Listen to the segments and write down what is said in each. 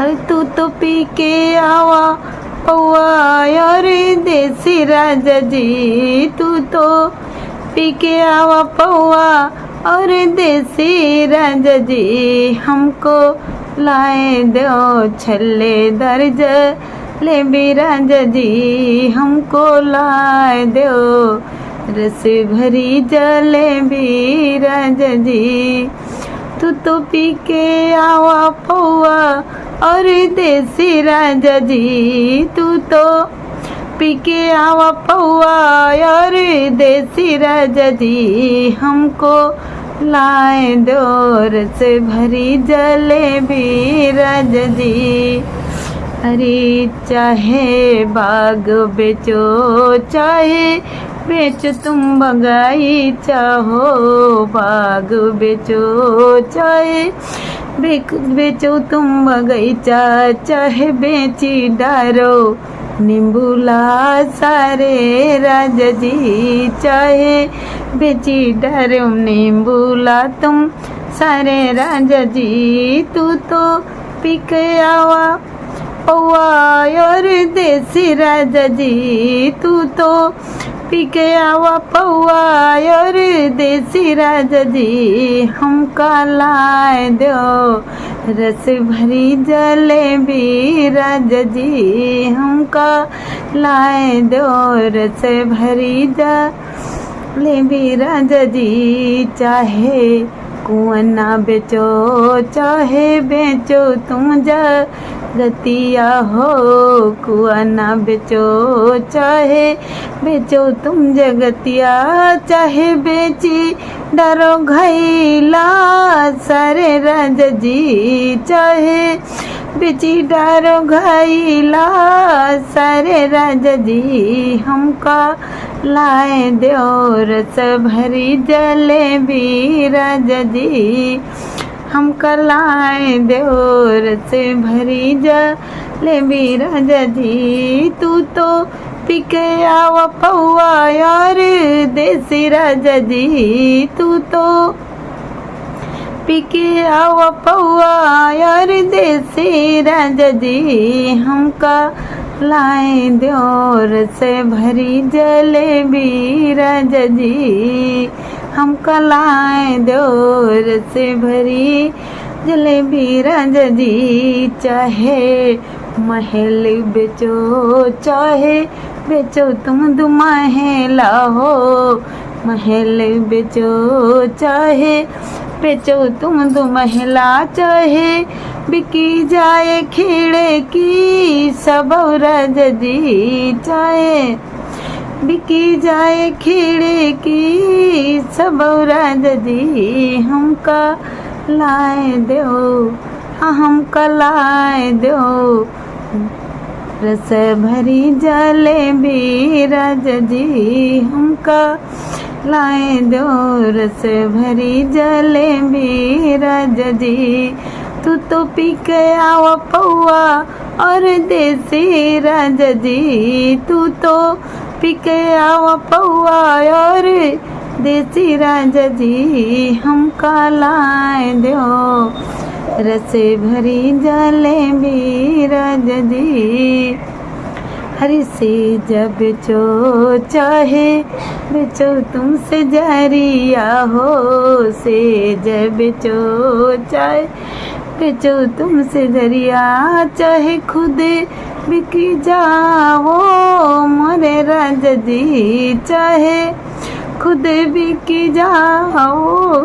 अरे तू तो पी के आवा पौआ और देसी राजा जी, तू तो पी के आवा पौआ और देसी राजा जी, हमको लाए दो छल्ले दर्ज ले भी राजा जी, हमको लाए दो रस भरी जलेबी राजा जी। तू तो पी के आवा पौआ और देसी राजा जी, तू तो पी के आवा पौआ और देसी राजा जी, हमको लाए दो रस भरी जलेबी राजा जी। अरे चाहे बाग बेचो चाहे बेचो तुम बगीचा हो, बाग बेचो चाहे बेचो तुम बगीचा, चाहे बेची डारो नींबूला सारे राजा जी, चाहे बेची डारो नींबूला तुम सारे राजा जी। तू तो पी के आवा पौआ और देसी राजा जी, तू तो पी के आवा पौआ और देसी राजा जी, हमका लाए दो रस भरी जलेबी राजा जी, हमका लाए दो रस भरी जलेबी राजा जी। चाहे कुआं ना बेचो चाहे बेचो तुम जगतिया हो, कुआं ना बेचो चाहे बेचो तुम जगतिया, चाहे बेची डरो घैला सारे राजा जी, चाहे बेची डरो घैला सारे राजा जी, हमका लाए दो रस भरी जलेबी राजा जी, हमका लाए दो रस भरी जलेबी राजा जी। तू तो पी के आवा पौआ और देसी राजा जी, तू तो पी के आवा पौआ और देसी राजा जी, हमका लाए दो रस भरी जलेबी राजा जी, हमका लाए दो रस भरी जलेबी राजा जी। चाहे महल बेचो चाहे बेचो तुम दुमहला हो, महल बेचो चाहे बेचो तुम दुमहला, चाहे बिकी जाए खीड़े की सब राजा जी, चाहे बिकी जाए खीड़े की सब राजा जी, हमका लाए दो हमका लाए दो रस भरी जलेबी राजा जी, हमका लाए दो रस भरी जलेबी राजा जी। तू तो पी के आवा पौआ और देसी राजा जी, तू तो पी के आवा पौआ और देसी राजा जी, हमका लाए दो रस भरी जलेबी राजा जी। हरी से जब बेचो चाहे बेचो तुमसे जरिया हो, से जब बेचो चाहे बेचो तुमसे जरिया, चाहे खुद बिकी जाओ मोरे राजा जी, चाहे खुद बिकी जाओ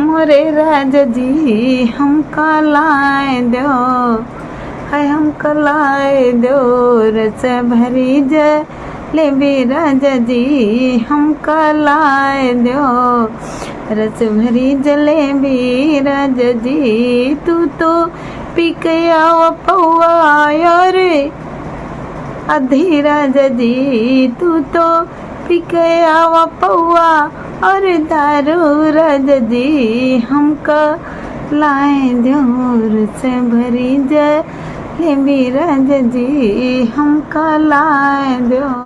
मोरे राजा जी, हमका लाए दो है हमका लाए दो रस भरी जलेबी राजा जी, हमका लाए दो रस भरी जलेबी राजा जी। तू तो पी के आवा पौआ और आधी राजा जी, तू तो पी के आवा पौआ और दारू राजा जी, हमका लाए दो रस भरी जलेबी राजा जी, हमका लाए दो।